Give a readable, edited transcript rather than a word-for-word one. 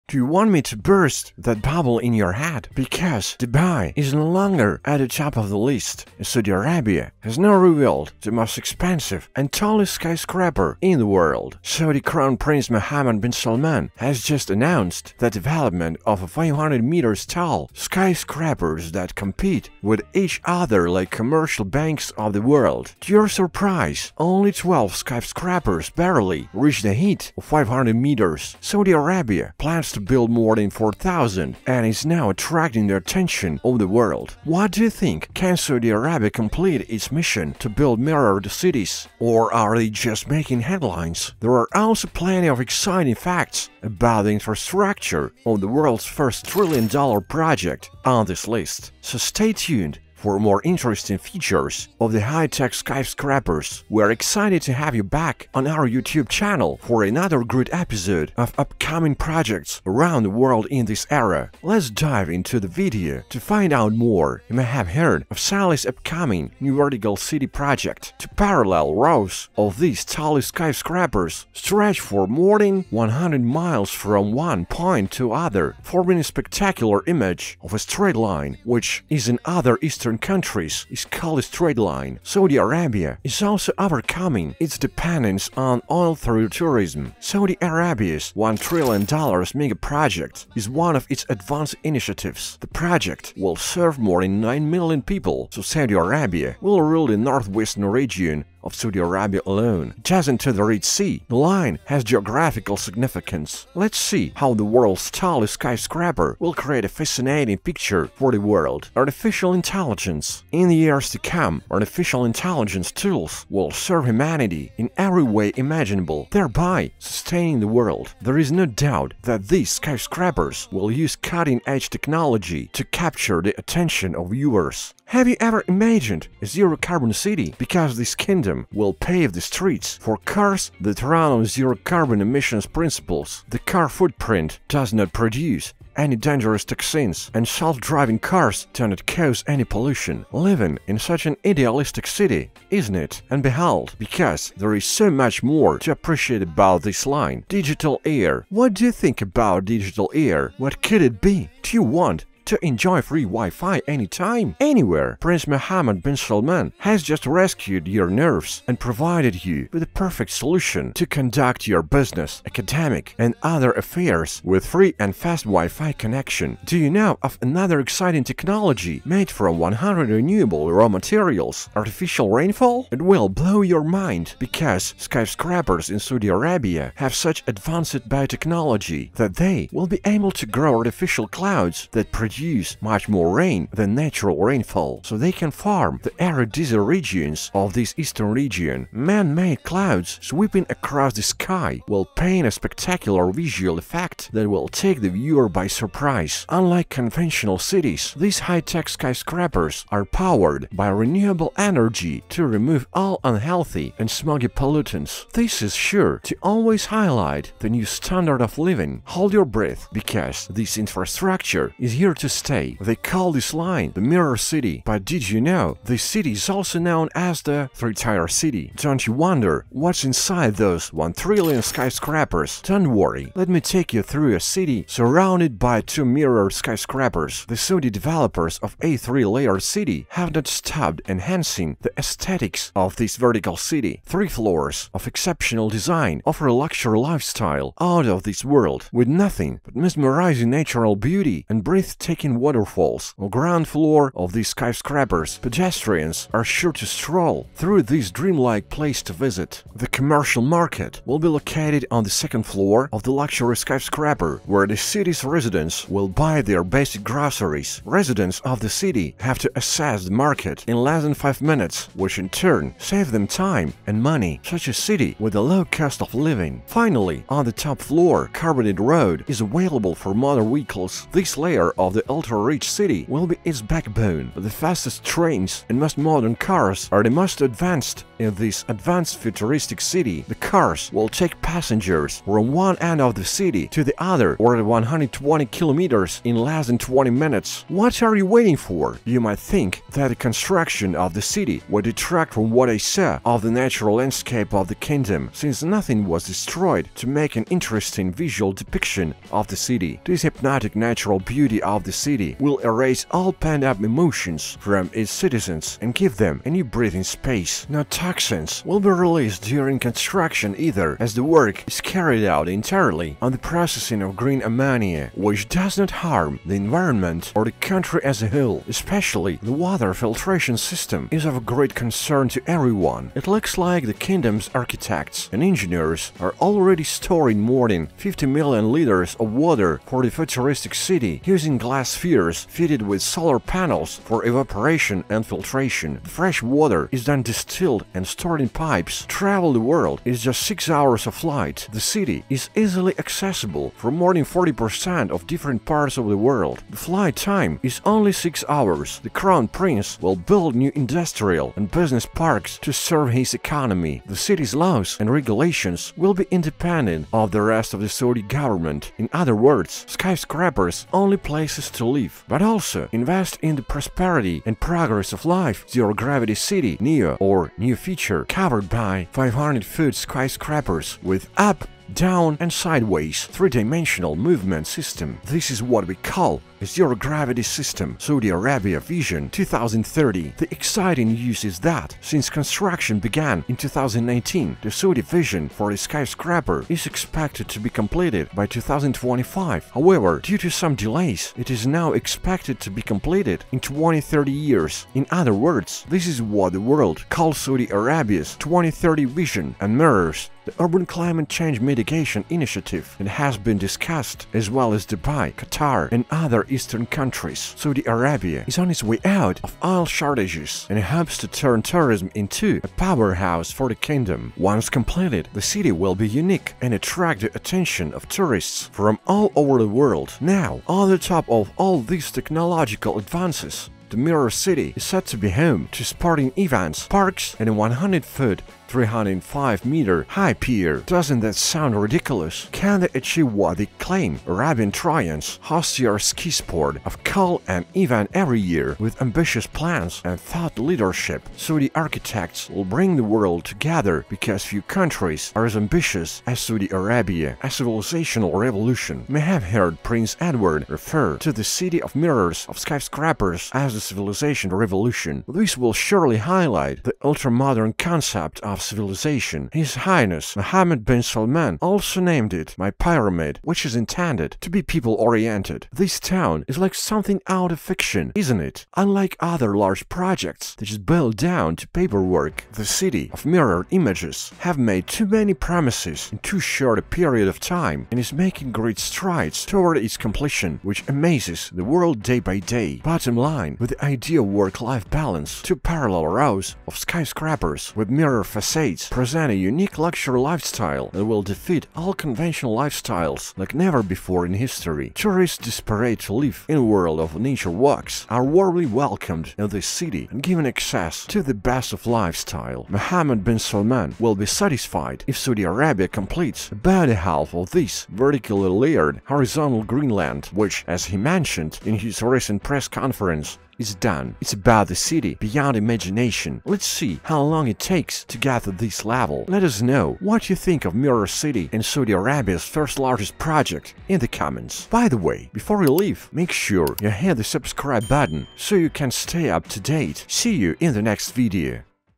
Do you want me to burst that bubble in your head? Because Dubai is no longer at the top of the list. Saudi Arabia has now revealed the most expensive and tallest skyscraper in the world. Saudi Crown Prince Mohammed bin Salman has just announced the development of a 500 meters tall skyscrapers that compete with each other like commercial banks of the world. To your surprise, only 12 skyscrapers barely reach the height of 500 meters. Saudi Arabia plans to build more than 4,000 and is now attracting the attention of the world. What do you think? Can Saudi Arabia complete its mission to build mirrored cities? Or are they just making headlines? There are also plenty of exciting facts about the infrastructure of the world's first trillion-dollar project on this list. So stay tuned for more interesting features of the high-tech skyscrapers. We're excited to have you back on our YouTube channel for another great episode of upcoming projects around the world in this era. Let's dive into the video to find out more. You may have heard of Sally's upcoming new vertical city project. Two parallel rows of these tallest skyscrapers stretch for more than 100 miles from one point to other, forming a spectacular image of a straight line, which is in other Eastern countries is called a straight line. Saudi Arabia is also overcoming its dependence on oil through tourism. Saudi Arabia's $1 trillion mega project is one of its advanced initiatives. The project will serve more than 9 million people, so Saudi Arabia will rule the northwestern region of Saudi Arabia alone. Adjacent to the Red Sea, the line has geographical significance. Let's see how the world's tallest skyscraper will create a fascinating picture for the world. Artificial intelligence. In the years to come, artificial intelligence tools will serve humanity in every way imaginable, thereby sustaining the world. There is no doubt that these skyscrapers will use cutting-edge technology to capture the attention of viewers. Have you ever imagined a zero-carbon city? Because this kingdom will pave the streets for cars that run on zero-carbon emissions principles. The car footprint does not produce any dangerous toxins, and self-driving cars do not cause any pollution. Living in such an idealistic city, isn't it? And behold, because there is so much more to appreciate about this line. Digital air. What do you think about digital air? What could it be? Do you want to enjoy free Wi-Fi anytime, anywhere? Prince Mohammed bin Salman has just rescued your nerves and provided you with the perfect solution to conduct your business, academic, and other affairs with free and fast Wi-Fi connection. Do you know of another exciting technology made from 100 renewable raw materials? Artificial rainfall? It will blow your mind because skyscrapers in Saudi Arabia have such advanced biotechnology that they will be able to grow artificial clouds that produce much more rain than natural rainfall, so they can farm the arid desert regions of this eastern region. Man-made clouds sweeping across the sky will paint a spectacular visual effect that will take the viewer by surprise. Unlike conventional cities, these high-tech skyscrapers are powered by renewable energy to remove all unhealthy and smoggy pollutants. This is sure to always highlight the new standard of living. Hold your breath, because this infrastructure is here to stay. They call this line the Mirror City, but did you know this city is also known as the Three-Tier City? Don't you wonder what's inside those 1 trillion skyscrapers? Don't worry, let me take you through a city surrounded by 2 mirror skyscrapers. The Saudi developers of a 3-layer city have not stopped enhancing the aesthetics of this vertical city. 3 floors of exceptional design offer a luxury lifestyle out of this world, with nothing but mesmerizing natural beauty and breathtaking waterfalls. On the ground floor of these skyscrapers, pedestrians are sure to stroll through this dreamlike place to visit. The commercial market will be located on the 2nd floor of the luxury skyscraper, where the city's residents will buy their basic groceries. Residents of the city have to access the market in less than 5 minutes, which in turn save them time and money. Such a city with a low cost of living. Finally, on the top floor, carpeted road is available for motor vehicles. This layer of the the ultra-rich city will be its backbone. The fastest trains and most modern cars are the most advanced in this advanced futuristic city. The cars will take passengers from one end of the city to the other or 120 kilometers in less than 20 minutes. What are you waiting for? You might think that the construction of the city would detract from what I saw of the natural landscape of the kingdom, since nothing was destroyed to make an interesting visual depiction of the city. This hypnotic natural beauty of the city will erase all pent-up emotions from its citizens and give them a new breathing space. No toxins will be released during construction either, as the work is carried out entirely on the processing of green ammonia, which does not harm the environment or the country as a whole. Especially the water filtration system is of great concern to everyone. It looks like the kingdom's architects and engineers are already storing more than 50 million liters of water for the futuristic city, using glass spheres fitted with solar panels for evaporation and filtration. The fresh water is then distilled and stored in pipes. Travel the world is just 6 hours of flight. The city is easily accessible from more than 40% of different parts of the world. The flight time is only 6 hours. The Crown Prince will build new industrial and business parks to serve his economy. The city's laws and regulations will be independent of the rest of the Saudi government. In other words, skyscrapers only places to live, but also invest in the prosperity and progress of life. Zero-gravity city, NEO, or new feature, covered by 500-foot skyscrapers with up, down and sideways three-dimensional movement system. This is what we call a zero-gravity system. Saudi Arabia Vision 2030. The exciting news is that since construction began in 2019, the Saudi vision for the skyscraper is expected to be completed by 2025. However, due to some delays, it is now expected to be completed in 20-30 years. In other words, this is what the world calls Saudi Arabia's 2030 vision and mirrors the Urban Climate Change Mitigation Initiative and has been discussed, as well as Dubai, Qatar and other Eastern countries. Saudi Arabia is on its way out of oil shortages and hopes to turn tourism into a powerhouse for the kingdom. Once completed, the city will be unique and attract the attention of tourists from all over the world. Now, on the top of all these technological advances, the Mirror City is said to be home to sporting events, parks, and a 100-foot 305-meter high pier. Doesn't that sound ridiculous? Can they achieve what they claim? Arabian Trillions hosts your ski sport of call and event every year with ambitious plans and thought leadership. Saudi architects will bring the world together because few countries are as ambitious as Saudi Arabia. A civilizational revolution. May have heard Prince Edward refer to the city of mirrors of skyscrapers as the civilization revolution. This will surely highlight the ultra-modern concept of civilization. His Highness Mohammed bin Salman also named it My Pyramid, which is intended to be people-oriented. This town is like something out of fiction, isn't it? Unlike other large projects that just boil down to paperwork, the city of mirror images have made too many promises in too short a period of time and is making great strides toward its completion, which amazes the world day by day. Bottom line, with the ideal work-life balance, two parallel rows of skyscrapers with mirror facades present a unique luxury lifestyle that will defeat all conventional lifestyles like never before in history. Tourists desperate to live in a world of nature walks are warmly welcomed in this city and given access to the best of lifestyle. Mohammed bin Salman will be satisfied if Saudi Arabia completes about half of this vertically layered horizontal Greenland, which, as he mentioned in his recent press conference, is done. It's about the city beyond imagination. Let's see how long it takes to get to this level. Let us know what you think of Mirror City and Saudi Arabia's first largest project in the comments. By the way, before you leave, make sure you hit the subscribe button so you can stay up to date. See you in the next video.